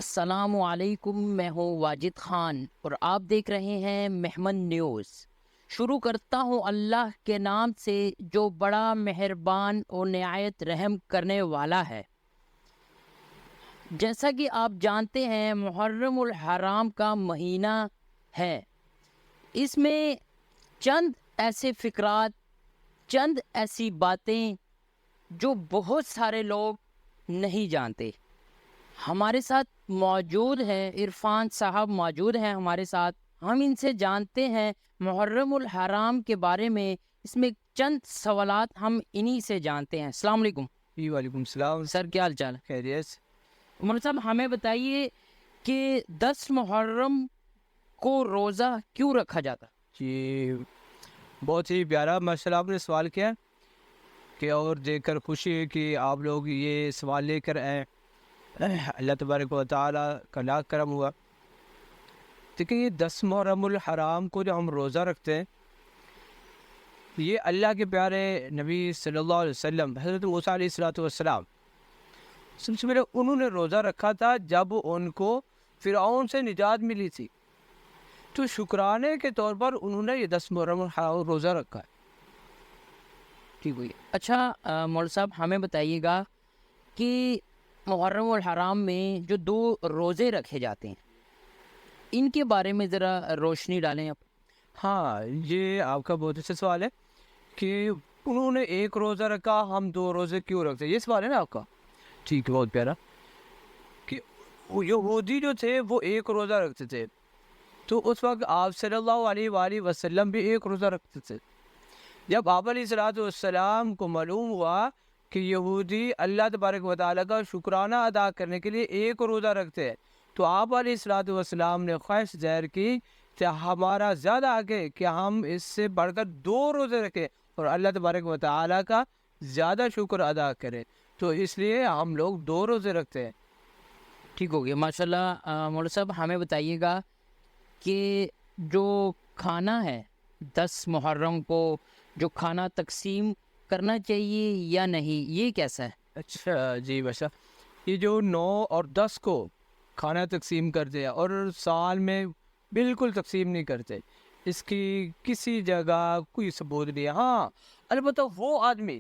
السلام علیکم، میں ہوں واجد خان اور آپ دیکھ رہے ہیں محمد نیوز۔ شروع کرتا ہوں اللہ کے نام سے جو بڑا مہربان اور نہایت رحم کرنے والا ہے۔ جیسا کہ آپ جانتے ہیں محرم الحرام کا مہینہ ہے۔ اس میں چند ایسے فقرات، چند ایسی باتیں جو بہت سارے لوگ نہیں جانتے۔ ہمارے ساتھ موجود ہیں عرفان صاحب، موجود ہیں ہمارے ساتھ، ہم ان سے جانتے ہیں محرم الحرام کے بارے میں۔ اس میں چند سوالات ہم انہی سے جانتے ہیں۔ السلام علیکم۔ جی وعلیکم السلام سر کیا حال چال ہے؟ خیریت۔ عمر صاحب ہمیں بتائیے کہ 10 محرم کو روزہ کیوں رکھا جاتا؟ جی بہت ہی پیارا مسئلہ آپ نے سوال کیا کہ اور دیکھ کر خوشی ہے کہ آپ لوگ یہ سوال لے کر آئے۔ اللہ تبارک و تعالیٰ کا لاکھ کرم ہوا۔ دیکھیں یہ 10 محرم الحرام کو جو ہم روزہ رکھتے ہیں، یہ اللہ کے پیارے نبی صلی اللہ علیہ وسلم حضرت موسیٰ علیہ السلام سب سے پہلے انہوں نے روزہ رکھا تھا جب ان کو فرعون سے نجات ملی تھی، تو شکرانے کے طور پر انہوں نے یہ 10 محرم الحرام روزہ رکھا ہے۔ ٹھیک ہوئی۔ اچھا مول صاحب ہمیں بتائیے گا کہ محرم الحرام میں جو 2 روزے رکھے جاتے ہیں ان کے بارے میں ذرا روشنی ڈالیں آپ۔ ہاں یہ آپ کا بہت اچھا سوال ہے کہ انہوں نے ایک روزہ رکھا، ہم 2 روزے کیوں رکھتے ہیں، یہ سوال ہے نا آپ کا۔ ٹھیک ہے، بہت پیارا۔ کہ یہودی جو تھے وہ ایک روزہ رکھتے تھے، تو اس وقت آپ صلی اللہ علیہ وآلہ وسلم بھی ایک روزہ رکھتے تھے۔ جب آپ علیہ السلام کو معلوم ہوا کہ یہودی اللہ تبارک و تعالیٰ کا شکرانہ ادا کرنے کے لیے ایک روزہ رکھتے ہیں، تو آپ علیہ السلام نے خواہش ظاہر کی کہ ہمارا زیادہ آگے کہ ہم اس سے بڑھ کر 2 روزے رکھیں اور اللہ تبارک و تعالیٰ کا زیادہ شکر ادا کریں، تو اس لیے ہم لوگ 2 روزے رکھتے ہیں۔ ٹھیک ہو گیا، ماشاء اللہ۔ مولانا صاحب ہمیں بتائیے گا کہ جو کھانا ہے 10 محرم کو جو کھانا تقسیم کرنا چاہیے یا نہیں، یہ کیسا ہے؟ اچھا جی باشا، یہ جو 9 اور 10 کو کھانا تقسیم کرتے ہیں اور سال میں بالکل تقسیم نہیں کرتے، اس کی کسی جگہ کوئی ثبوت نہیں ہے۔ ہاں البتہ وہ آدمی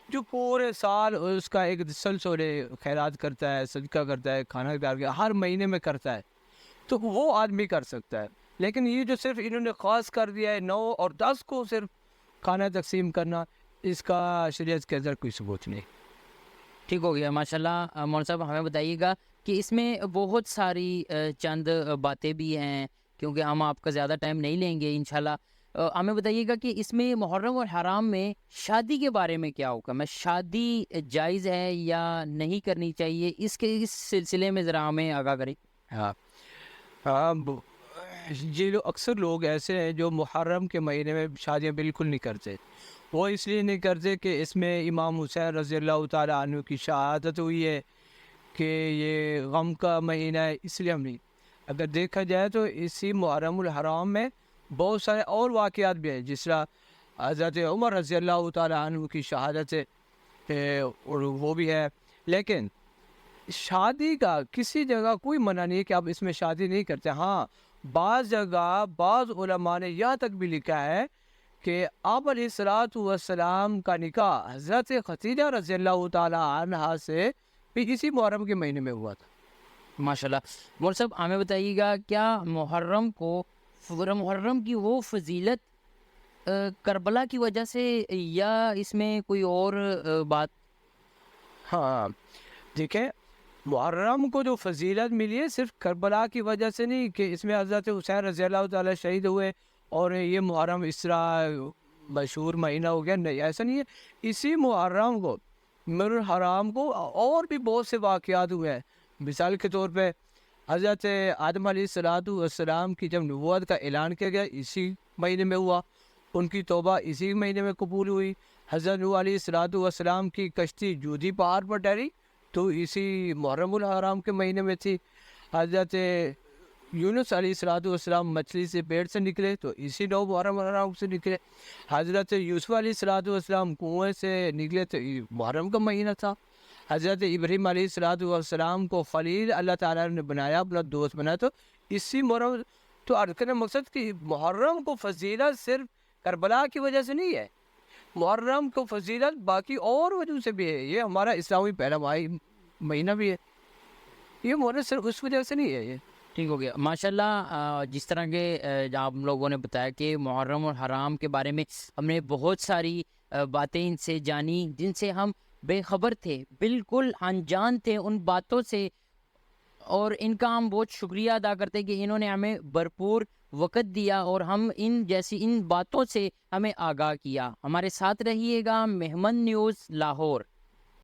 جو پورے سال اس کا ایک سلسلے خیرات کرتا ہے، صدقہ کرتا ہے، کھانا تیار کر ہر مہینے میں کرتا ہے، تو وہ آدمی کر سکتا ہے۔ لیکن یہ جو صرف انہوں نے خاص کر دیا ہے 9 اور 10 کو صرف کھانا تقسیم کرنا، اس کا شریعت کے اندر کوئی ثبوت نہیں۔ ٹھیک ہو گیا، ماشاء اللہ۔ مولانا صاحب ہمیں بتائیے گا کہ اس میں بہت ساری چند باتیں بھی ہیں، کیونکہ ہم آپ کا زیادہ ٹائم نہیں لیں گے انشاءاللہ۔ ہمیں بتائیے گا کہ اس میں محرم اور حرام میں شادی کے بارے میں کیا حکم ہے؟ شادی جائز ہے یا نہیں کرنی چاہیے؟ اس سلسلے میں ذرا ہمیں آگاہ کریں۔ ہاں ہاں یہ جو اکثر لوگ ایسے ہیں جو محرم کے مہینے میں شادیاں بالکل نہیں کرتے، وہ اس لیے نہیں کرتے کہ اس میں امام حسین رضی اللہ تعالیٰ عنہ کی شہادت ہوئی ہے، کہ یہ غم کا مہینہ ہے، اس لیے ہم نہیں۔ اگر دیکھا جائے تو اسی محرم الحرام میں بہت سارے اور واقعات بھی ہیں، جس طرح حضرت عمر رضی اللہ تعالیٰ عنہ کی شہادت ہے اور وہ بھی ہے۔ لیکن شادی کا کسی جگہ کوئی منع نہیں ہے کہ آپ اس میں شادی نہیں کرتے۔ ہاں بعض جگہ بعض علماء نے یہاں تک بھی لکھا ہے کہ آپ علیہ السلام کا نکاح حضرت خدیجہ رضی اللہ تعالیٰ عنہا سے بھی اسی محرم کے مہینے میں ہوا تھا۔ ماشاء اللہ۔ مول صاحب ہمیں بتائیے گا کیا محرم کی وہ فضیلت کربلا کی وجہ سے یا اس میں کوئی اور بات؟ ہاں دیکھیں، محرم کو جو فضیلت ملی ہے صرف کربلا کی وجہ سے نہیں کہ اس میں حضرت حسین رضی اللہ تعالیٰ شہید ہوئے اور یہ محرم اس طرح مشہور مہینہ ہو گیا، نہیں ایسا نہیں ہے۔ اسی محرم کو حرام کو اور بھی بہت سے واقعات ہوئے ہیں۔ مثال کے طور پہ حضرت آدم علیہ السلام کی جب نبوت کا اعلان کیا گیا اسی مہینے میں ہوا، ان کی توبہ اسی مہینے میں قبول ہوئی۔ حضرت نوح علیہ السلام کی کشتی جودی پہاڑ پر ٹھہری تو اسی محرم الحرام کے مہینے میں تھی۔ حضرت یونس علیہ السلام مچھلی سے پیٹ سے نکلے تو اسی 9 محرم الحرام سے نکلے۔ حضرت یوسف علیہ السلام کنویں سے نکلے تو محرم کا مہینہ تھا۔ حضرت ابراہیم علیہ الصلوۃ والسلام کو خلیل اللہ تعالیٰ نے بنایا، اپنا دوست بنایا، تو اسی محرم تو ارکن مقصد کہ محرم کو فضیلت صرف کربلا کی وجہ سے نہیں ہے، محرم کو فضیلت باقی اور وجہ سے بھی ہے، یہ ہمارا اسلامی پہلا مہینہ بھی ہے، یہ محرم صرف اس وجہ سے نہیں ہے یہ۔ ٹھیک ہو گیا ماشاءاللہ۔ جس طرح کے آپ لوگوں نے بتایا کہ محرم اور حرام کے بارے میں ہم نے بہت ساری باتیں ان سے جانی جن سے ہم بے خبر تھے، بالکل انجان تھے ان باتوں سے، اور ان کا ہم بہت شکریہ ادا کرتے ہیں کہ انہوں نے ہمیں بھرپور وقت دیا اور ہم ان باتوں سے ہمیں آگاہ کیا۔ ہمارے ساتھ رہیے گا مہمن نیوز لاہور۔